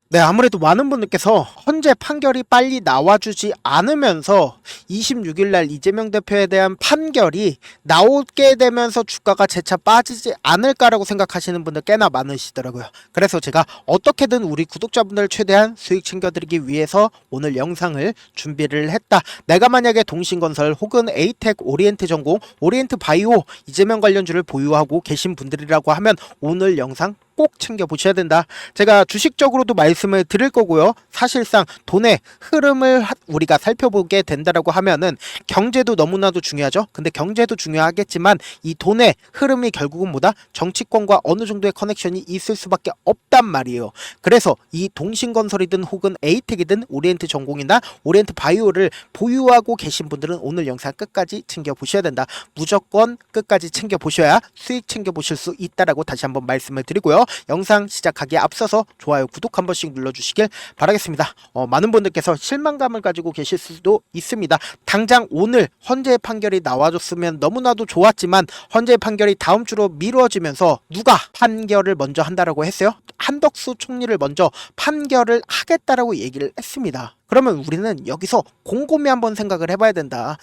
네, 아무래도 많은 분들께서 헌재 판결이 빨리 나와주지 않으면서 26일 날 이재명 대표에 대한 판결이 나오게 되면서 주가가 재차 빠지지 않을까라고 생각하시는 분들 꽤나 많으시더라고요. 그래서 제가 어떻게든 우리 구독자분들 최대한 수익 챙겨드리기 위해서 오늘 영상을 준비를 했다. 내가 만약에 동신건설 혹은 에이텍, 오리엔트전공, 오리엔트바이오 이재명 관련주를 보유하고 계신 분들이라고 하면 오늘 영상 꼭 챙겨보셔야 된다. 제가 주식적으로도 말씀을 드릴 거고요. 사실상 돈의 흐름을 우리가 살펴보게 된다라고 하면은 경제도 너무나도 중요하죠. 근데 경제도 중요하겠지만 이 돈의 흐름이 결국은 뭐다? 정치권과 어느 정도의 커넥션이 있을 수밖에 없단 말이에요. 그래서 이 동신건설이든 혹은 에이텍이든 오리엔트 전공이나 오리엔트 바이오를 보유하고 계신 분들은 오늘 영상 끝까지 챙겨보셔야 된다. 무조건 끝까지 챙겨보셔야 수익 챙겨보실 수 있다라고 다시 한번 말씀을 드리고요. 영상 시작하기에 앞서서 좋아요, 구독 한 번씩 눌러주시길 바라겠습니다. 많은 분들께서 실망감을 가지고 계실 수도 있습니다. 당장 오늘 헌재 판결이 나와줬으면 너무나도 좋았지만 헌재 판결이 다음 주로 미뤄지면서 누가 판결을 먼저 한다라고 했어요? 한덕수 총리를 먼저 판결을 하겠다라고 얘기를 했습니다. 그러면 우리는 여기서 곰곰이 한번 생각을 해봐야 된다.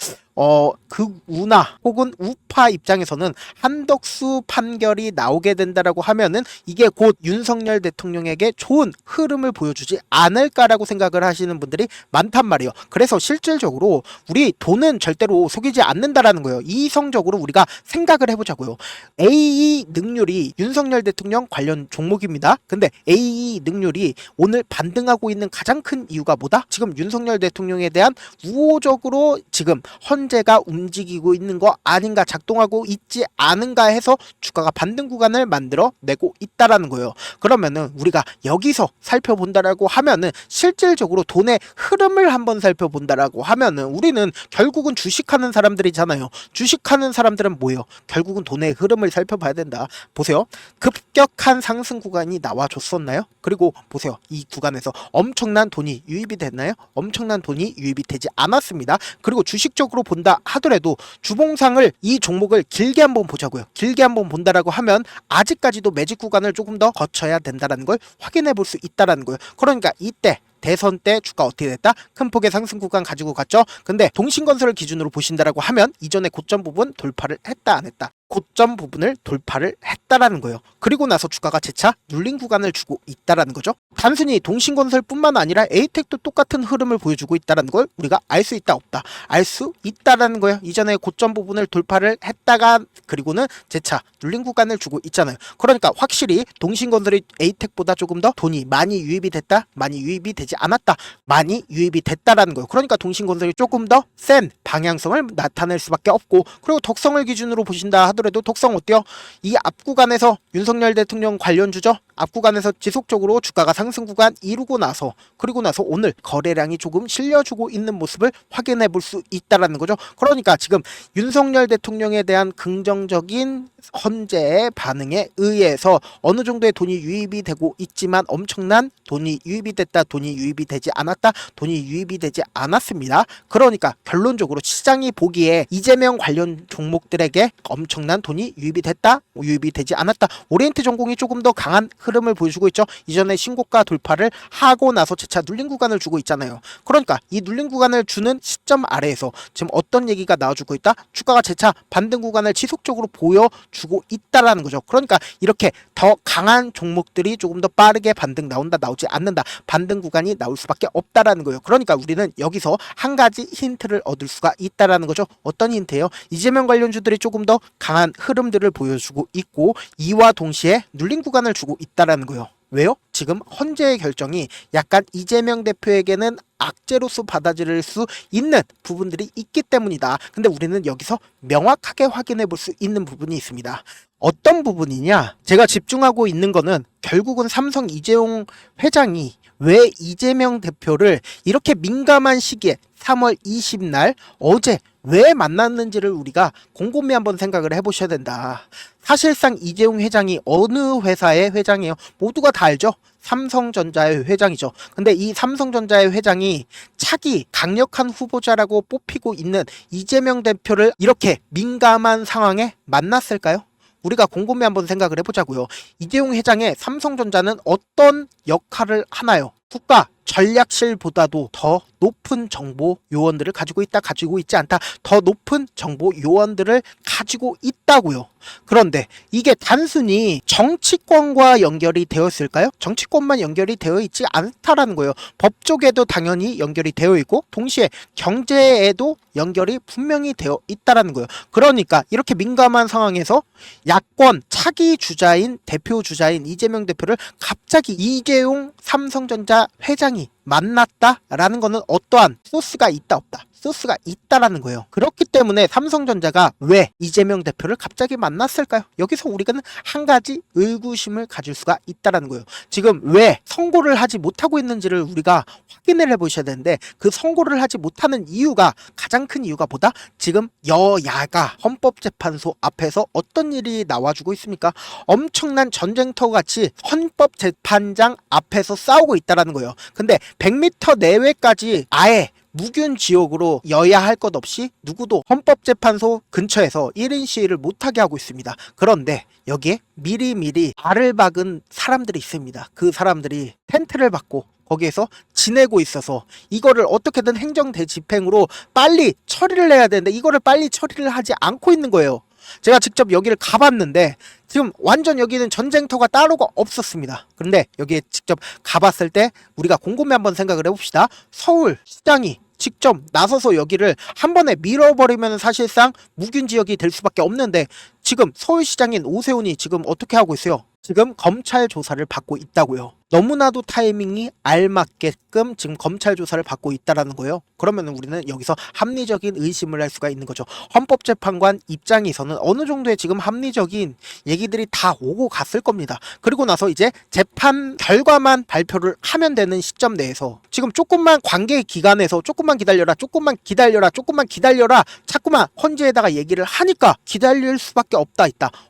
극우나 혹은 우파 입장에서는 한덕수 판결이 나오게 된다라고 하면은 이게 곧 윤석열 대통령에게 좋은 흐름을 보여주지 않을까라고 생각을 하시는 분들이 많단 말이에요. 그래서 실질적으로 우리 돈은 절대로 속이지 않는다라는 거예요. 이성적으로 우리가 생각을 해보자고요. AE 능률이 윤석열 대통령 관련 종목입니다. 근데 AE 능률이 오늘 반등하고 있는 가장 큰 이유가 뭐다? 지금 윤석열 대통령에 대한 우호적으로 지금 헌재가 움직이고 있는 거 아닌가, 작동하고 있지 않은가 해서 주가가 반등 구간을 만들어 내고 있다라는 거예요. 그러면은 우리가 여기서 살펴본다라고 하면은 실질적으로 돈의 흐름을 한번 살펴본다라고 하면은 우리는 결국은 주식하는 사람들이잖아요. 주식하는 사람들은 뭐예요? 결국은 돈의 흐름을 살펴봐야 된다. 보세요. 급격한 상승 구간이 나와줬었나요? 그리고 보세요. 이 구간에서 엄청난 돈이 유입이 됐나요? 엄청난 돈이 유입이 되지 않았습니다. 그리고 주식적으로 본다 하더라도 주봉상을 이 종목을 길게 한번 보자고요. 길게 한번 본다라고 하면 아직까지도 매직 구간을 조금 더 거쳐야 된다라는 걸 확인해 볼 수 있다라는 거예요. 그러니까 이때 대선 때 주가 어떻게 됐다? 큰 폭의 상승 구간 가지고 갔죠. 근데 동신건설을 기준으로 보신다라고 하면 이전에 고점 부분 돌파를 했다 안 했다? 고점 부분을 돌파를 했다라는 거예요. 그리고 나서 주가가 재차 눌린 구간을 주고 있다라는 거죠. 단순히 동신건설뿐만 아니라 에이텍도 똑같은 흐름을 보여주고 있다라는 걸 우리가 알 수 있다 없다? 알 수 있다라는 거예요. 이전에 고점 부분을 돌파를 했다가 그리고는 재차 눌린 구간을 주고 있잖아요. 그러니까 확실히 동신건설이 에이텍보다 조금 더 돈이 많이 유입이 됐다? 많이 유입이 되지 않았다? 많이 유입이 됐다라는 거예요. 그러니까 동신건설이 조금 더 센 방향성을 나타낼 수밖에 없고, 그리고 덕성을 기준으로 보신다 하더라도 덕성 어때요? 이 앞 구간에서 윤석열 대통령 관련주죠? 앞 구간에서 지속적으로 주가가 상승 구간 이루고 나서 그리고 나서 오늘 거래량이 조금 실려주고 있는 모습을 확인해 볼 수 있다라는 거죠. 그러니까 지금 윤석열 대통령에 대한 긍정적인 헌재의 반응에 의해서 어느 정도의 돈이 유입이 되고 있지만 엄청난 돈이 유입이 됐다, 돈이 유입이 되지 않았다, 돈이 유입이 되지 않았습니다. 그러니까 결론적으로 시장이 보기에 이재명 관련 종목들에게 엄청난 돈이 유입이 됐다, 유입이 되지 않았다. 오리엔트 전공이 조금 더 강한 흐름을 보여주고 있죠. 이전에 신고가 돌파를 하고 나서 재차 눌린 구간을 주고 있잖아요. 그러니까 이 눌린 구간을 주는 시점 아래에서 지금 어떤 얘기가 나와주고 있다? 주가가 재차 반등 구간을 지속적으로 보여주고 있다라는 거죠. 그러니까 이렇게 더 강한 종목들이 조금 더 빠르게 반등 나온다, 나오지 않는다, 반등 구간이 나올 수밖에 없다라는 거예요. 그러니까 우리는 여기서 한 가지 힌트를 얻을 수가 있다라는 거죠. 어떤 힌트예요? 이재명 관련주들이 조금 더 강한 흐름들을 보여주고 있고 이와 동시에 눌린 구간을 주고 있다라는 거예요. 왜요? 지금 헌재의 결정이 약간 이재명 대표에게는 악재로서 받아들일 수 있는 부분들이 있기 때문이다. 근데 우리는 여기서 명확하게 확인해 볼 수 있는 부분이 있습니다. 어떤 부분이냐? 제가 집중하고 있는 거는 결국은 삼성 이재용 회장이 왜 이재명 대표를 이렇게 민감한 시기에 3월 20날 어제 왜 만났는지를 우리가 곰곰이 한번 생각을 해보셔야 된다. 사실상 이재용 회장이 어느 회사의 회장이에요? 모두가 다 알죠? 삼성전자의 회장이죠. 근데 이 삼성전자의 회장이 차기 강력한 후보자라고 뽑히고 있는 이재명 대표를 이렇게 민감한 상황에 만났을까요? 우리가 곰곰이 한번 생각을 해보자고요. 이재용 회장의 삼성전자는 어떤 역할을 하나요? 국가 전략실보다도 더 높은 정보 요원들을 가지고 있다, 가지고 있지 않다, 더 높은 정보 요원들을 가지고 있다고요. 그런데 이게 단순히 정치권과 연결이 되어 있을까요? 정치권만 연결이 되어 있지 않다라는 거예요. 법 쪽에도 당연히 연결이 되어 있고 동시에 경제에도 연결이 분명히 되어 있다라는 거예요. 그러니까 이렇게 민감한 상황에서 야권 차기 주자인 대표 주자인 이재명 대표를 갑자기 이재용 삼성전자 회장이 만났다라는 거는 어떠한 소스가 있다 없다, 소스가 있다라는 거예요. 그렇기 때문에 삼성전자가 왜 이재명 대표를 갑자기 만났을까요? 여기서 우리가 한 가지 의구심을 가질 수가 있다라는 거예요. 지금 왜 선고를 하지 못하고 있는지를 우리가 확인을 해보셔야 되는데, 그 선고를 하지 못하는 이유가, 가장 큰 이유가 뭐다? 지금 여야가 헌법재판소 앞에서 어떤 일이 나와주고 있습니까? 엄청난 전쟁터 같이 헌법재판장 앞에서 싸우고 있다라는 거예요. 근데 100m 내외까지 아예 무균 지역으로 여야 할 것 없이 누구도 헌법재판소 근처에서 1인 시위를 못하게 하고 있습니다. 그런데 여기에 미리미리 알을 박은 사람들이 있습니다. 그 사람들이 텐트를 박고 거기에서 지내고 있어서 이거를 어떻게든 행정대 집행으로 빨리 처리를 해야 되는데 이거를 빨리 처리를 하지 않고 있는 거예요. 제가 직접 여기를 가봤는데 지금 완전 여기는 전쟁터가 따로가 없었습니다. 그런데 여기에 직접 가봤을 때 우리가 곰곰이 한번 생각을 해봅시다. 서울시장이 직접 나서서 여기를 한 번에 밀어버리면 사실상 무균 지역이 될 수밖에 없는데, 지금 서울시장인 오세훈이 지금 어떻게 하고 있어요? 지금 검찰 조사를 받고 있다고요. 너무나도 타이밍이 알맞게끔 지금 검찰 조사를 받고 있다라는 거예요. 그러면 우리는 여기서 합리적인 의심을 할 수가 있는 거죠. 헌법재판관 입장에서는 어느 정도의 지금 합리적인 얘기들이 다 오고 갔을 겁니다. 그리고 나서 이제 재판 결과만 발표를 하면 되는 시점 내에서 지금 조금만 관계 기간에서 조금만 기다려라, 조금만 기다려라, 조금만 기다려라 자꾸만 헌재에다가 얘기를 하니까 기다릴 수밖에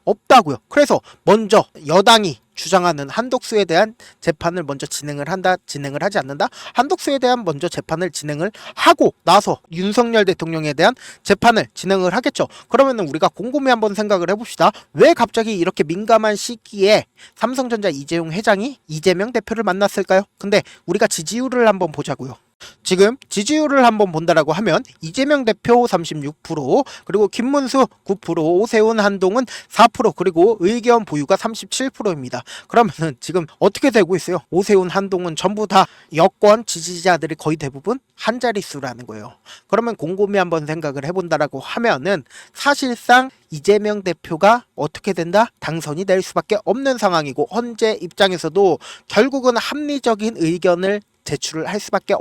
없다고요. 그래서 먼저 여당이 주장하는 한덕수에 대한 재판을 먼저 진행을 한다, 진행을 하지 않는다, 한덕수에 대한 먼저 재판을 진행을 하고 나서 윤석열 대통령에 대한 재판을 진행을 하겠죠. 그러면은 우리가 곰곰이 한번 생각을 해봅시다. 왜 갑자기 이렇게 민감한 시기에 삼성전자 이재용 회장이 이재명 대표를 만났을까요? 근데 우리가 지지율을 한번 보자고요. 지금 지지율을 한번 본다라고 하면 이재명 대표 36%, 그리고 김문수 9%, 오세훈 한동훈 4%, 그리고 의견 보유가 37%입니다. 그러면은 지금 어떻게 되고 있어요? 오세훈 한동훈 전부 다 여권 지지자들이 거의 대부분 한 자릿수라는 거예요. 그러면 곰곰이 한번 생각을 해본다라고 하면은 사실상 이재명 대표가 어떻게 된다? 당선이 될 수밖에 없는 상황이고, 헌재 입장에서도 결국은 합리적인 의견을 제출을 할 수밖에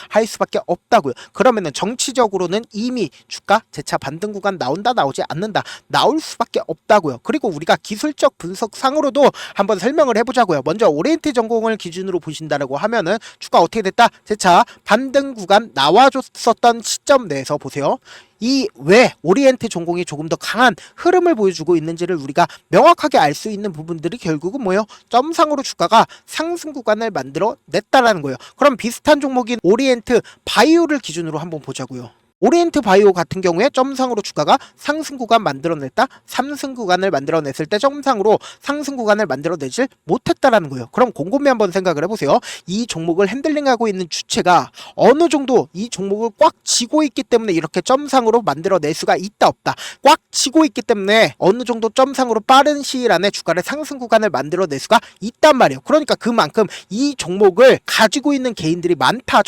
할 수밖에 없다고요. 그러면은 정치적으로는 이미 주가 재차 반등 구간 나온다, 나오지 않는다, 나올 수밖에 없다고요. 그리고 우리가 기술적 분석상으로도 한번 설명을 해보자고요. 먼저 오리엔트 전공을 기준으로 보신다라고 하면은 주가 어떻게 됐다? 재차 반등 구간 나와줬었던 시점 내에서 보세요. 이 왜 오리엔트 전공이 조금 더 강한 흐름을 보여주고 있는지를 우리가 명확하게 알 수 있는 부분들이 결국은 뭐예요? 점상으로 주가가 상승 구간을 만들어 냈다라는 거예요. 그럼 비슷한 종목인 오리엔트 바이오를 기준으로 한번 보자고요. 오리엔트 바이오 같은 경우에 점상으로 주가가 상승 구간 만들어냈다, 상승 구간을 만들어냈을 때 점상으로 상승 구간을 만들어내질 못했다라는 거예요. 그럼 곰곰이 한번 생각을 해보세요. 이 종목을 핸들링하고 있는 주체가 어느 정도 이 종목을 꽉 쥐고 있기 때문에 이렇게 점상으로 만들어낼 수가 있다 없다, 꽉 쥐고 있기 때문에 어느 정도 점상으로 빠른 시일 안에 주가를 상승 구간을 만들어낼 수가 있단 말이에요. 그러니까 그만큼 이 종목을 가지고 있는 개인들이 많다,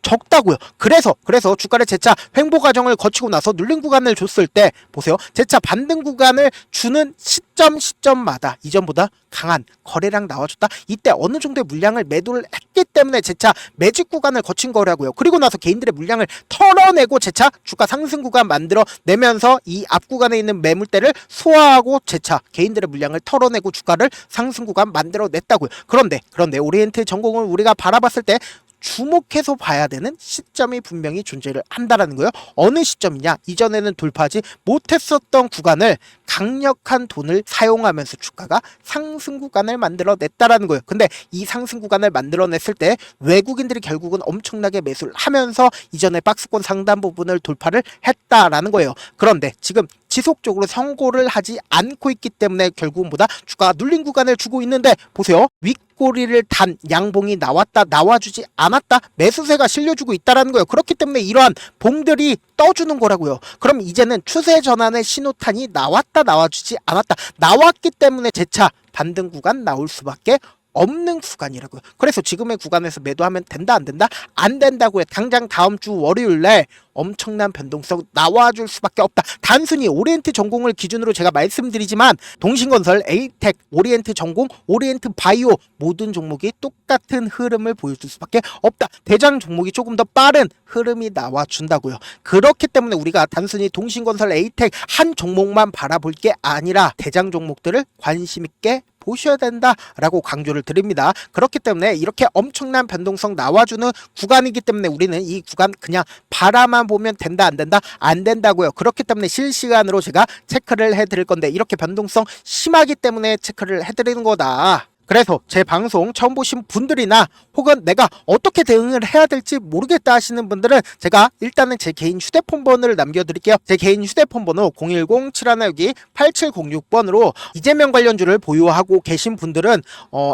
적다고요. 그래서 주가를 재차 횡보 과정을 거치고 나서 눌린 구간을 줬을 때 보세요. 재차 반등 구간을 주는 시점마다 이전보다 강한 거래량 나와줬다. 이때 어느 정도의 물량을 매도를 했기 때문에 재차 매직 구간을 거친 거라고요. 그리고 나서 개인들의 물량을 털어내고 재차 주가 상승 구간 만들어 내면서 이 앞 구간에 있는 매물대를 소화하고 재차 개인들의 물량을 털어내고 주가를 상승 구간 만들어 냈다고요. 그런데 오리엔트 전공을 우리가 바라봤을 때 주목해서 봐야 되는 시점이 분명히 존재를 한다라는 거예요. 어느 시점이냐? 이전에는 돌파하지 못했었던 구간을 강력한 돈을 사용하면서 주가가 상승 구간을 만들어냈다라는 거예요. 근데 이 상승 구간을 만들어냈을 때 외국인들이 결국은 엄청나게 매수를 하면서 이전에 박스권 상단 부분을 돌파를 했다라는 거예요. 그런데 지금 지속적으로 선고를 하지 않고 있기 때문에 결국은 보다 주가가 눌린 구간을 주고 있는데 보세요. 윗꼬리를 단 양봉이 나왔다 나와주지 않았다 매수세가 실려주고 있다라는 거예요. 그렇기 때문에 이러한 봉들이 떠주는 거라고요. 그럼 이제는 추세 전환의 신호탄이 나왔다 나와주지 않았다 나왔기 때문에 재차 반등 구간 나올 수밖에 없는 구간이라고요. 그래서 지금의 구간에서 매도하면 된다 안 된다? 안 된다고요. 당장 다음 주 월요일날 엄청난 변동성 나와줄 수밖에 없다. 단순히 오리엔트 전공을 기준으로 제가 말씀드리지만 동신건설, 에이텍, 오리엔트 전공, 오리엔트 바이오 모든 종목이 똑같은 흐름을 보여줄 수밖에 없다. 대장 종목이 조금 더 빠른 흐름이 나와준다고요. 그렇기 때문에 우리가 단순히 동신건설, 에이텍 한 종목만 바라볼 게 아니라 대장 종목들을 관심 있게 보셔야 된다라고 강조를 드립니다. 그렇기 때문에 이렇게 엄청난 변동성 나와주는 구간이기 때문에 우리는 이 구간 그냥 바라만 보면 된다 안 된다? 안 된다고요. 그렇기 때문에 실시간으로 제가 체크를 해드릴 건데 이렇게 변동성 심하기 때문에 체크를 해드리는 거다. 그래서 제 방송 처음 보신 분들이나 혹은 내가 어떻게 대응을 해야 될지 모르겠다 하시는 분들은 제가 일단은 제 개인 휴대폰 번호를 남겨드릴게요. 제 개인 휴대폰 번호 010-7162-8706번으로 이재명 관련주를 보유하고 계신 분들은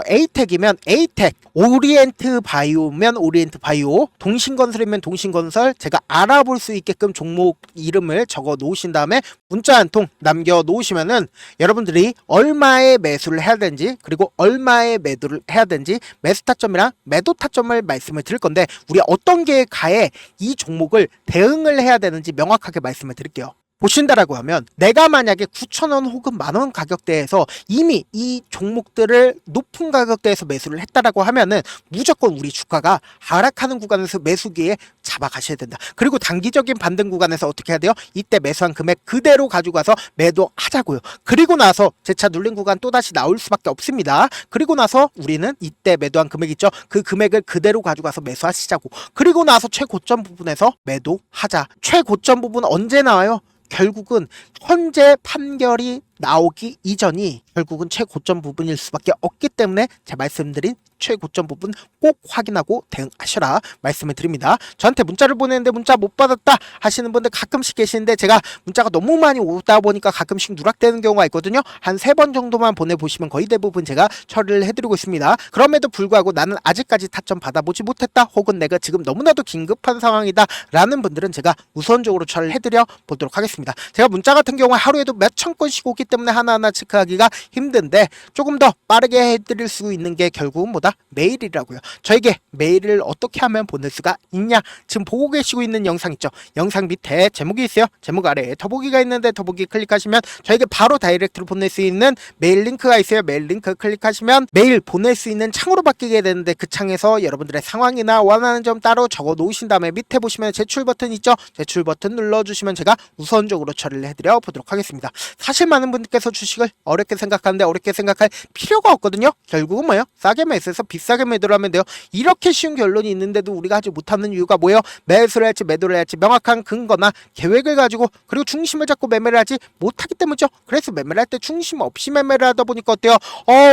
에이텍이면 에이텍, 오리엔트 바이오면 오리엔트 바이오, 동신건설이면 동신건설 제가 알아볼 수 있게끔 종목 이름을 적어 놓으신 다음에 문자 한 통 남겨 놓으시면은 여러분들이 얼마에 매수를 해야 되는지 그리고 얼마에 매도를 해야 되는지 매수 타점이랑 매도 타점을 말씀을 드릴 건데 우리 어떤 계획하에 이 종목을 대응을 해야 되는지 명확하게 말씀을 드릴게요. 보신다라고 하면 내가 만약에 9,000원 혹은 만원 가격대에서 이미 이 종목들을 높은 가격대에서 매수를 했다라고 하면은 무조건 우리 주가가 하락하는 구간에서 매수기에 잡아가셔야 된다. 그리고 단기적인 반등 구간에서 어떻게 해야 돼요? 이때 매수한 금액 그대로 가지고 가서 매도하자고요. 그리고 나서 재차 눌린 구간 또다시 나올 수밖에 없습니다. 그리고 나서 우리는 이때 매도한 금액 있죠? 그 금액을 그대로 가지고 가서 매수하시자고. 그리고 나서 최고점 부분에서 매도하자. 최고점 부분 언제 나와요? 결국은 현재 판결이 나오기 이전이 결국은 최고점 부분일 수밖에 없기 때문에 제가 말씀드린 최고점 부분 꼭 확인하고 대응하셔라 말씀을 드립니다. 저한테 문자를 보내는데 문자 못 받았다 하시는 분들 가끔씩 계시는데 제가 문자가 너무 많이 오다 보니까 가끔씩 누락되는 경우가 있거든요. 한 3번 정도만 보내보시면 거의 대부분 제가 처리를 해드리고 있습니다. 그럼에도 불구하고 나는 아직까지 타점 받아보지 못했다 혹은 내가 지금 너무나도 긴급한 상황이다 라는 분들은 제가 우선적으로 처리를 해드려 보도록 하겠습니다. 제가 문자 같은 경우 하루에도 몇천 건씩 오기 때문에 하나하나 체크하기가 힘든데 조금 더 빠르게 해드릴 수 있는 게 결국은 뭐다? 메일이라고요. 저에게 메일을 어떻게 하면 보낼 수가 있냐? 지금 보고 계시고 있는 영상 있죠? 영상 밑에 제목이 있어요. 제목 아래에 더보기가 있는데 더보기 클릭하시면 저에게 바로 다이렉트로 보낼 수 있는 메일 링크가 있어요. 메일 링크 클릭하시면 메일 보낼 수 있는 창으로 바뀌게 되는데 그 창에서 여러분들의 상황이나 원하는 점 따로 적어 놓으신 다음에 밑에 보시면 제출 버튼 있죠? 제출 버튼 눌러주시면 제가 우선적으로 처리를 해드려 보도록 하겠습니다. 사실 많은 분들께서 주식을 어렵게 생각하는데 어렵게 생각할 필요가 없거든요. 결국은 뭐예요? 싸게 매수해서 비싸게 매도를 하면 돼요. 이렇게 쉬운 결론이 있는데도 우리가 하지 못하는 이유가 뭐예요? 매수를 할지 매도를 할지 명확한 근거나 계획을 가지고 그리고 중심을 잡고 매매를 하지 못하기 때문이죠. 그래서 매매를 할 때 중심 없이 매매를 하다 보니까 어때요?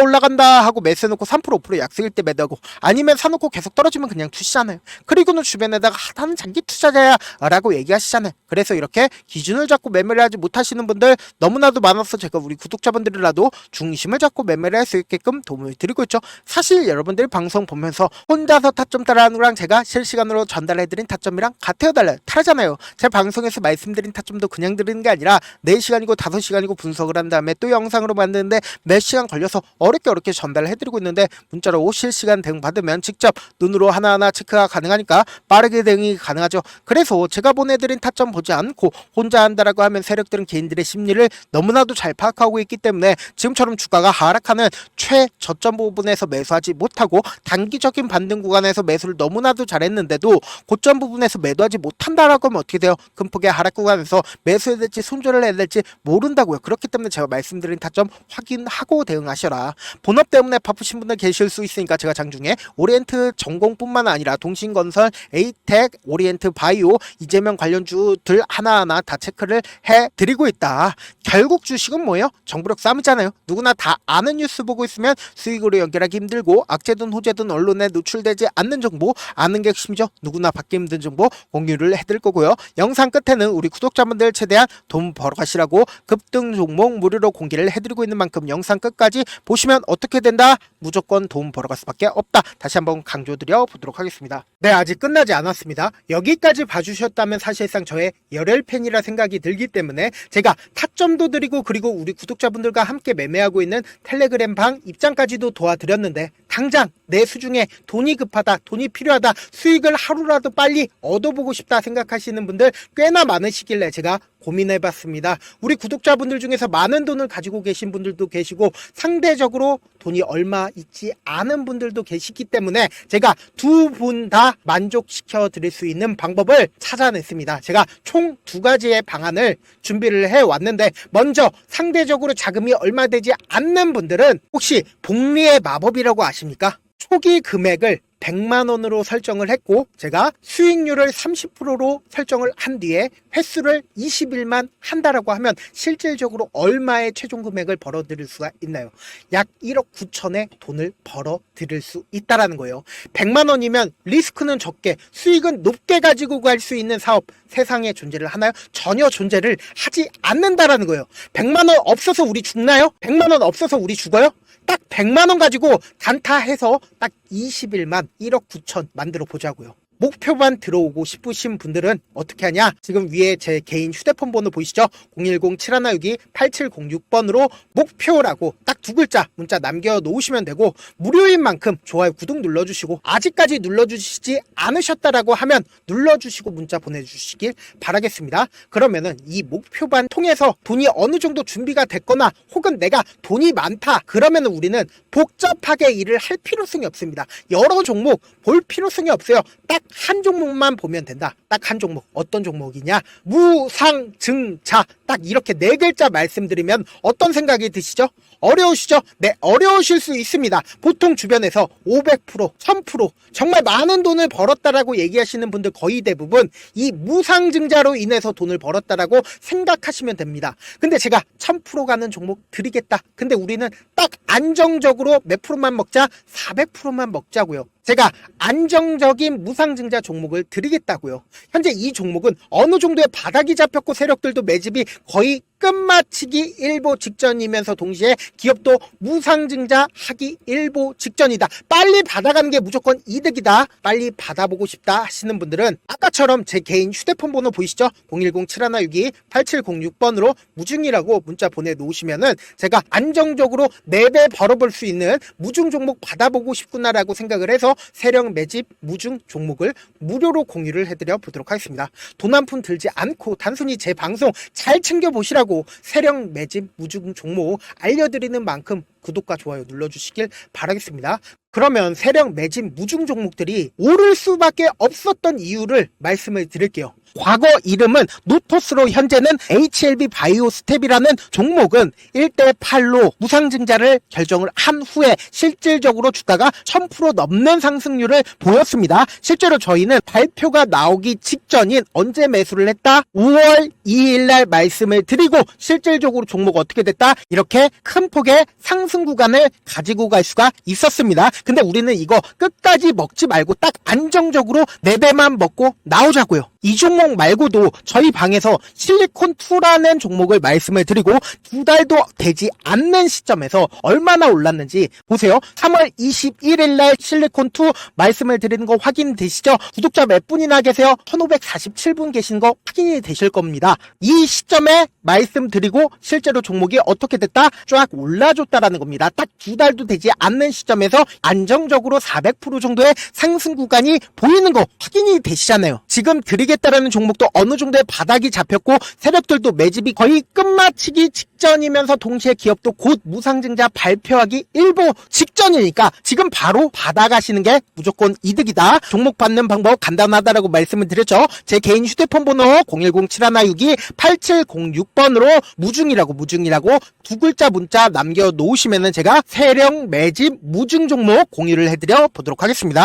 올라간다 하고 매수해놓고 3% 5% 약속일 때 매도하고 아니면 사놓고 계속 떨어지면 그냥 투시잖아요. 그리고는 주변에다가 나는 장기 투자자야 라고 얘기하시잖아요. 그래서 이렇게 기준을 잡고 매매를 하지 못하시는 분들 너무나도 많아서 제가 우리 구독자분들이라도 중심을 잡고 매매를 할 수 있게끔 도움을 드리고 있죠. 사실 여러분들 방송 보면서 혼자서 타점 따라하는 거랑 제가 실시간으로 전달해드린 타점이랑 같아요 달라요? 다르잖아요. 제 방송에서 말씀드린 타점도 그냥 드리는 게 아니라 4시간이고 5시간이고 분석을 한 다음에 또 영상으로 만드는데 몇 시간 걸려서 어렵게 전달을 해드리고 있는데 문자로 실시간 대응 받으면 직접 눈으로 하나하나 체크가 가능하니까 빠르게 대응이 가능하죠. 그래서 제가 보내드린 타점 보지 않고 혼자 한다라고 하면 세력들은 개인들의 심리를 너무나도 잘 파악하고 있기 때문에 지금처럼 주가가 하락하는 최저점 부분에서 매수하지 못하고 단기적인 반등 구간에서 매수를 너무나도 잘했는데도 고점 부분에서 매도하지 못한다라고 하면 어떻게 돼요? 금폭의 하락 구간에서 매수해야 될지 손절을 해야 될지 모른다고요. 그렇기 때문에 제가 말씀드린 타점 확인하고 대응하셔라. 본업 때문에 바쁘신 분들 계실 수 있으니까 제가 장중에 오리엔트 전공뿐만 아니라 동신건설, 에이텍, 오리엔트 바이오, 이재명 관련주들 하나하나 다 체크를 해드리고 있다. 결국 주식은 주식은 뭐예요? 정부력 싸움이잖아요. 누구나 다 아는 뉴스 보고 있으면 수익으로 연결하기 힘들고 악재든 호재든 언론에 노출되지 않는 정보, 아는 게 핵심이죠. 누구나 받기 힘든 정보 공유를 해드릴 거고요. 영상 끝에는 우리 구독자분들 최대한 돈 벌어가시라고 급등 종목 무료로 공개를 해드리고 있는 만큼 영상 끝까지 보시면 어떻게 된다? 무조건 돈 벌어갈 수밖에 없다. 다시 한번 강조드려 보도록 하겠습니다. 네, 아직 끝나지 않았습니다. 여기까지 봐주셨다면 사실상 저의 열혈 팬이라 생각이 들기 때문에 제가 타점도 드리고 그리고 우리 구독자분들과 함께 매매하고 있는 텔레그램 방 입장까지도 도와드렸는데 당장 내 수중에 돈이 급하다, 돈이 필요하다, 수익을 하루라도 빨리 얻어보고 싶다 생각하시는 분들 꽤나 많으시길래 제가 고민해봤습니다. 우리 구독자분들 중에서 많은 돈을 가지고 계신 분들도 계시고 상대적으로 돈이 얼마 있지 않은 분들도 계시기 때문에 제가 두 분 다 만족시켜 드릴 수 있는 방법을 찾아냈습니다. 제가 총 두 가지의 방안을 준비를 해왔는데 먼저 상대적으로 자금이 얼마 되지 않는 분들은 혹시 복리의 마법이라고 아십니까? 초기 금액을 100만원으로 설정을 했고 제가 수익률을 30%로 설정을 한 뒤에 횟수를 20일만 한다라고 하면 실질적으로 얼마의 최종 금액을 벌어들일 수가 있나요? 약 1억 9천의 돈을 벌어들일 수 있다라는 거예요. 100만원이면 리스크는 적게 수익은 높게 가지고 갈 수 있는 사업 세상에 존재를 하나요? 전혀 존재를 하지 않는다라는 거예요. 100만원 없어서 우리 죽나요? 100만원 없어서 우리 죽어요? 딱 100만원 가지고 단타해서 딱 20일만 1억 9천 만들어 보자고요. 목표만 들어오고 싶으신 분들은 어떻게 하냐? 지금 위에 제 개인 휴대폰 번호 보이시죠? 010-7162-8706번으로 목표라고 딱 두 글자 문자 남겨놓으시면 되고 무료인 만큼 좋아요, 구독 눌러주시고 아직까지 눌러주시지 않으셨다라고 하면 눌러주시고 문자 보내주시길 바라겠습니다. 그러면은 이 목표반 통해서 돈이 어느 정도 준비가 됐거나 혹은 내가 돈이 많다 그러면은 우리는 복잡하게 일을 할 필요성이 없습니다. 여러 종목 볼 필요성이 없어요. 딱 한 종목만 보면 된다. 딱 한 종목. 어떤 종목이냐? 무상증자. 딱 이렇게 네 글자 말씀드리면 어떤 생각이 드시죠? 어려우시죠? 네, 어려우실 수 있습니다. 보통 주변에서 500%, 1000% 정말 많은 돈을 벌었다라고 얘기하시는 분들 거의 대부분 이 무상증자로 인해서 돈을 벌었다라고 생각하시면 됩니다. 근데 제가 1000% 가는 종목 드리겠다. 근데 우리는 딱 안정적으로 몇 프로만 먹자? 400%만 먹자고요. 제가 안정적인 무상증자 종목을 드리겠다고요. 현재 이 종목은 어느 정도의 바닥이 잡혔고 세력들도 매집이 거의 끝마치기 일보 직전이면서 동시에 기업도 무상증자 하기 일보 직전이다. 빨리 받아가는 게 무조건 이득이다. 빨리 받아보고 싶다 하시는 분들은 아까처럼 제 개인 휴대폰 번호 보이시죠? 010-7162-8706번으로 무중이라고 문자 보내놓으시면은 제가 안정적으로 4배 벌어볼 수 있는 무중 종목 받아보고 싶구나라고 생각을 해서 세력 매집 무중 종목을 무료로 공유를 해드려 보도록 하겠습니다. 돈 한 푼 들지 않고 단순히 제 방송 잘 챙겨보시라고 세력 매집 무중 종목 알려드리는 만큼 구독과 좋아요 눌러주시길 바라겠습니다. 그러면 세력 매집 무중 종목들이 오를 수밖에 없었던 이유를 말씀을 드릴게요. 과거 이름은 노토스로 현재는 HLB 바이오스텝이라는 종목은 1대8로 무상증자를 결정을 한 후에 실질적으로 주가가 1000% 넘는 상승률을 보였습니다. 실제로 저희는 발표가 나오기 직전인 언제 매수를 했다? 5월 2일 날 말씀을 드리고 실질적으로 종목 어떻게 됐다? 이렇게 큰 폭의 상승 구간을 가지고 갈 수가 있었습니다. 근데 우리는 이거 끝까지 먹지 말고 딱 안정적으로 4배만 먹고 나오자고요. 이 종목 말고도 저희 방에서 실리콘2라는 종목을 말씀을 드리고 2달도 되지 않는 시점에서 얼마나 올랐는지 보세요. 3월 21일 날 실리콘2 말씀을 드리는 거 확인되시죠? 구독자 몇 분이나 계세요? 1547분 계신 거 확인이 되실 겁니다. 이 시점에 말씀드리고 실제로 종목이 어떻게 됐다? 쫙 올라줬다라는 겁니다. 딱 2달도 되지 않는 시점에서 안정적으로 400% 정도의 상승 구간이 보이는 거 확인이 되시잖아요. 지금 드리겠다라는 종목도 어느 정도의 바닥이 잡혔고 세력들도 매집이 거의 끝마치기 직전이면서 동시에 기업도 곧 무상증자 발표하기 일보 직전이니까 지금 바로 받아가시는 게 무조건 이득이다. 종목 받는 방법 간단하다라고 말씀을 드렸죠. 제 개인 휴대폰 번호 010-7162-8706번으로 무중이라고 두 글자 문자 남겨놓으시면은 제가 세력 매집 무중 종목 공유를 해드려 보도록 하겠습니다.